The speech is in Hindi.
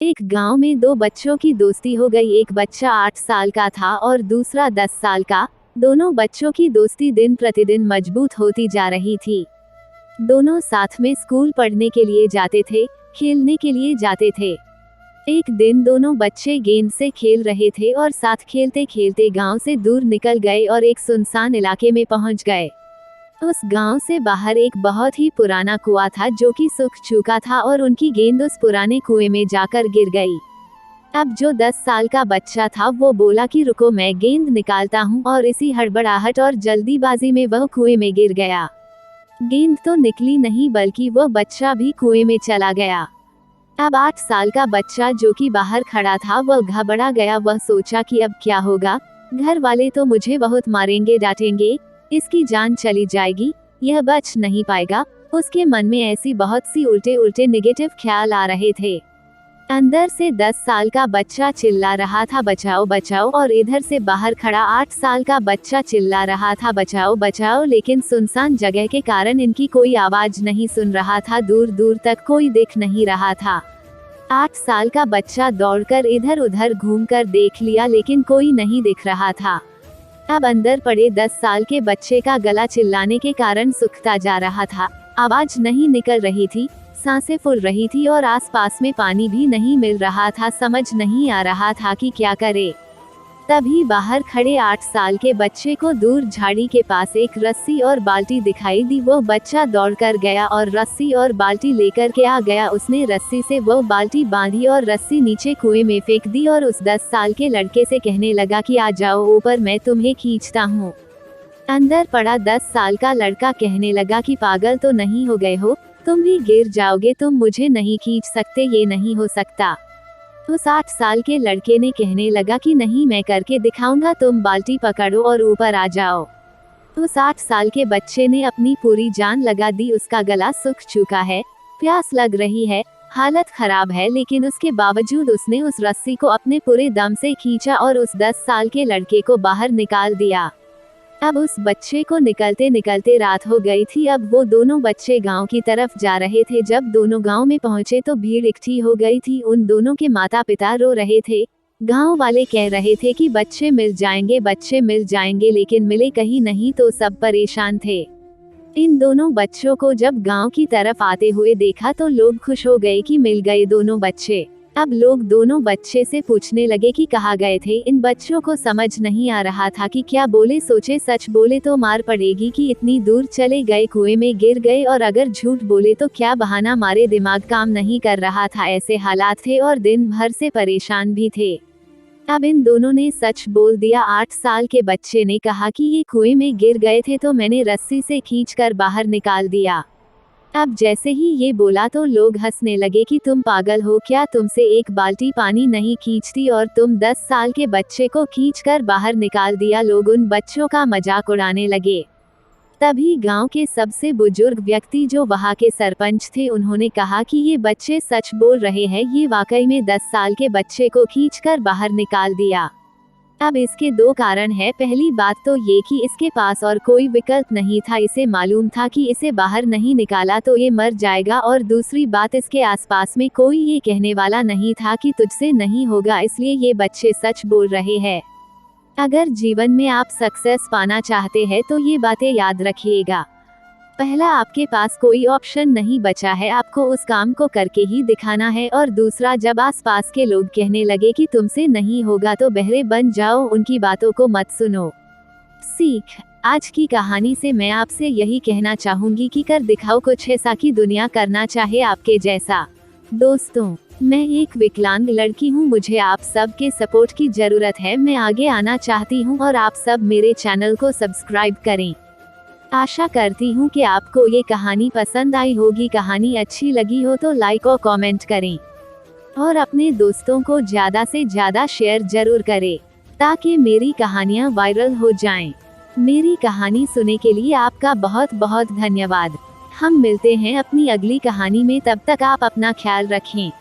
एक गांव में दो बच्चों की दोस्ती हो गई। एक बच्चा 8 साल का था और दूसरा 10 साल का। दोनों बच्चों की दोस्ती दिन प्रतिदिन मजबूत होती जा रही थी। दोनों साथ में स्कूल पढ़ने के लिए जाते थे, खेलने के लिए जाते थे। एक दिन दोनों बच्चे गेंद से खेल रहे थे और साथ खेलते खेलते गांव से दूर निकल गए और एक सुनसान इलाके में पहुंच गए। उस गांव से बाहर एक बहुत ही पुराना कुआं था जो कि सूख चुका था और उनकी गेंद उस पुराने कुएं में जाकर गिर गई। अब जो 10 साल का बच्चा था वो बोला कि रुको, मैं गेंद निकालता हूँ, और इसी हड़बड़ाहट और जल्दीबाजी में वह कुएं में गिर गया। गेंद तो निकली नहीं बल्कि वह बच्चा भी कुएं में चला गया। अब 8 साल का बच्चा जो कि बाहर खड़ा था वह घबरा गया। वह सोचा कि अब क्या होगा, घर वाले तो मुझे बहुत मारेंगे, डांटेंगे, इसकी जान चली जाएगी, यह बच नहीं पाएगा। उसके मन में ऐसी बहुत सी उल्टे उल्टे नेगेटिव ख्याल आ रहे थे। अंदर से 10 साल का बच्चा चिल्ला रहा था बचाओ बचाओ, और इधर से बाहर खड़ा 8 साल का बच्चा चिल्ला रहा था बचाओ बचाओ, लेकिन सुनसान जगह के कारण इनकी कोई आवाज नहीं सुन रहा था। दूर दूर तक कोई दिख नहीं रहा था। 8 साल का बच्चा दौड़कर इधर उधर घूमकर देख लिया लेकिन कोई नहीं दिख रहा था। अब अंदर पड़े 10 साल के बच्चे का गला चिल्लाने के कारण सूखता जा रहा था। आवाज नहीं निकल रही थी, सांसें फूल रही थी और आसपास में पानी भी नहीं मिल रहा था। समझ नहीं आ रहा था कि क्या करे। तभी बाहर खड़े 8 साल के बच्चे को दूर झाड़ी के पास एक रस्सी और बाल्टी दिखाई दी। वो बच्चा दौड़कर गया और रस्सी और बाल्टी लेकर के आ गया। उसने रस्सी से वो बाल्टी बांधी और रस्सी नीचे कुएं में फेंक दी और उस 10 साल के लड़के से कहने लगा कि आ जाओ ऊपर, मैं तुम्हें खींचता हूँ। अंदर पड़ा 10 साल का लड़का कहने लगा कि पागल तो नहीं हो गए हो, तुम भी गिर जाओगे, तुम मुझे नहीं खींच सकते, ये नहीं हो सकता। उस 8 साल के लड़के ने कहने लगा कि नहीं, मैं करके दिखाऊंगा, तुम बाल्टी पकड़ो और ऊपर आ जाओ। उस 8 साल के बच्चे ने अपनी पूरी जान लगा दी। उसका गला सूख चुका है, प्यास लग रही है, हालत खराब है, लेकिन उसके बावजूद उसने उस रस्सी को अपने पूरे दम से खींचा और उस 10 साल के लड़के को बाहर निकाल दिया। अब उस बच्चे को निकलते निकलते रात हो गई थी। अब वो दोनों बच्चे गांव की तरफ जा रहे थे। जब दोनों गांव में पहुंचे तो भीड़ इकट्ठी हो गई थी। उन दोनों के माता पिता रो रहे थे। गांव वाले कह रहे थे कि बच्चे मिल जाएंगे, बच्चे मिल जाएंगे, लेकिन मिले कहीं नहीं, तो सब परेशान थे। इन दोनों बच्चों को जब गांव की तरफ आते हुए देखा तो लोग खुश हो गए कि मिल गए दोनों बच्चे। अब लोग दोनों बच्चे से पूछने लगे कि कहाँ गए थे। इन बच्चों को समझ नहीं आ रहा था कि क्या बोले। सोचे सच बोले तो मार पड़ेगी कि इतनी दूर चले गए, कुएं में गिर गए, और अगर झूठ बोले तो क्या बहाना मारे। दिमाग काम नहीं कर रहा था। ऐसे हालात थे और दिन भर से परेशान भी थे। अब इन दोनों ने सच बोल दिया। 8 साल के बच्चे ने कहा कि ये कुएं में गिर गए थे तो मैंने रस्सी से खींचकर बाहर निकाल दिया। अब जैसे ही ये बोला तो लोग हंसने लगे कि तुम पागल हो क्या, तुमसे एक बाल्टी पानी नहीं खींचती और तुम 10 साल के बच्चे को खींचकर बाहर निकाल दिया। लोग उन बच्चों का मजाक उड़ाने लगे। तभी गांव के सबसे बुजुर्ग व्यक्ति जो वहां के सरपंच थे, उन्होंने कहा कि ये बच्चे सच बोल रहे हैं, ये वाकई में 10 साल के बच्चे को खींचकर बाहर निकाल दिया। अब इसके 2 कारण हैं। पहली बात तो ये कि इसके पास और कोई विकल्प नहीं था। इसे मालूम था कि इसे बाहर नहीं निकाला तो ये मर जाएगा, और दूसरी बात, इसके आसपास में कोई ये कहने वाला नहीं था कि तुझसे नहीं होगा, इसलिए ये बच्चे सच बोल रहे हैं। अगर जीवन में आप सक्सेस पाना चाहते हैं तो ये बातें याद रखिएगा। पहला, आपके पास कोई ऑप्शन नहीं बचा है, आपको उस काम को करके ही दिखाना है। और दूसरा, जब आसपास के लोग कहने लगे कि तुमसे नहीं होगा तो बहरे बन जाओ, उनकी बातों को मत सुनो। सीख, आज की कहानी से मैं आपसे यही कहना चाहूंगी कि कर दिखाओ कुछ ऐसा कि दुनिया करना चाहे आपके जैसा। दोस्तों, मैं एक विकलांग लड़की हूँ, मुझे आप सब के सपोर्ट की जरूरत है। मैं आगे आना चाहती हूँ और आप सब मेरे चैनल को सब्सक्राइब करें। आशा करती हूँ कि आपको ये कहानी पसंद आई होगी। कहानी अच्छी लगी हो तो लाइक और कमेंट करें और अपने दोस्तों को ज़्यादा से ज़्यादा शेयर जरूर करें ताकि मेरी कहानियाँ वायरल हो जाएं। मेरी कहानी सुनने के लिए आपका बहुत बहुत धन्यवाद। हम मिलते हैं अपनी अगली कहानी में, तब तक आप अपना ख्याल रखें।